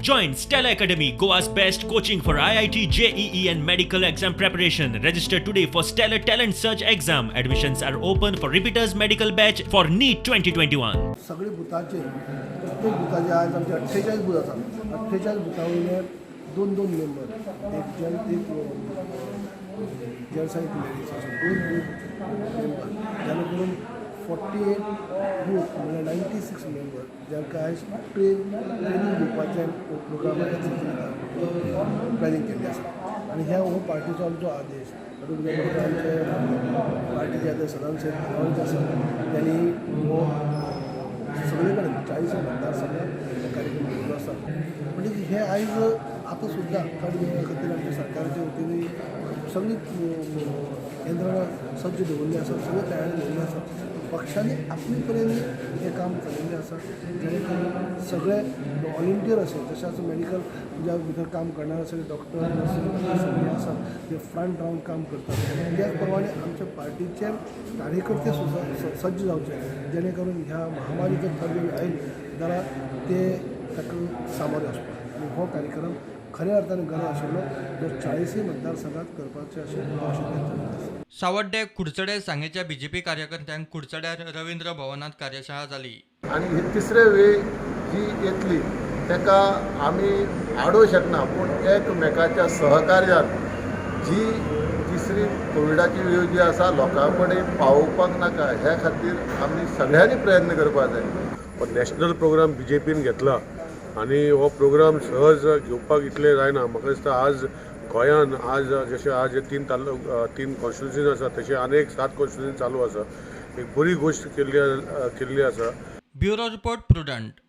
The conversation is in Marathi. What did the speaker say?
Join Stella Academy, Goa's best coaching for IIT, JEE and medical exam preparation. Register today for Stellar Talent Search exam. Admissions are open for repeaters medical batch for NEET 2021. सगळे बुथाचे प्रत्येक बुथाचे आज आमचे 48 बूथ आसात. 48 बुथा वयले दोन दोन मेंबर, एक जेंट्स आनी लेडीज अशे दोन बूथ मेंबर, जाणे करून 48 बूथ म्हणजे 96 मेंबर जांकां आयज ट्रेनिंग दिवपाचें प्रोग्रामाचें प्लॅनिंग केल्लें आसा. आनी ह्या हो पार्टीचो आमचो आदेश आमचे पार्टीचे आदेश सदांत शेट आसा त्यांनी हो सगळे कडेन 40 मतदारसंघात हो कार्यक्रम घेतलो आसा. म्हणजे हे आयज आतां सुद्दां खातीर आमच्या सरकाराच्या वतीन सगळी यंत्रणा सज्ज दवरली आसा, सगळे तयारी दवरली आसा. पक्षांनी आपले तरेन हें काम केल्लें आसा जेणे करून सगळे व्हॉलिंटियर असे जशें आतां मेडिकल ज्या भितर काम करणारे सगळे डॉक्टर नर्स सगळे आसात ते फ्रंट रावन काम करतात. त्याच प्रमाणे आमच्या पार्टीचे कार्यकर्ते सुद्दां सज्ज जावचे जेणे करून ह्या महामारी जर थंडी आयली जाल्यार ते ताका सामोरे वचपाक आनी हो कार्यक्रम खऱ्या अर्थान गरज आशिल्लो जो 40 मतदारसंघात करपाचें अशें पक्ष आसा. सावड्डे कुडचडे सांगेच्या बीजेपी कार्यकर्त्यांक कुडचड्यार रवींद्र भवनात कार्यशाळा जाली. आनी ही तिसरे वेळ जी येतली ताका आमी आडोवंक शकना, पूण एकमेकाच्या सहकार्यान जी तिसरी कोविडाची वेळ जी आसा लोकां कडेन पावोवपाक नाका ह्या खातीर आमी सगळ्यांनी प्रयत्न करपाक जाय. नॅशनल प्रोग्राम BJPन घेतला आनी हो प्रोग्राम सहज घेवपाक इतलें जायना. म्हाका दिसता आज गोंयान आज जशें आज 3 कॉन्स्टिट्युन्सीज आसा तशें आनीक 7 कॉन्स्टिट्युन्सी चालू आसा. एक बरी गोश्ट केल्ली आसा. Bureau report prudent.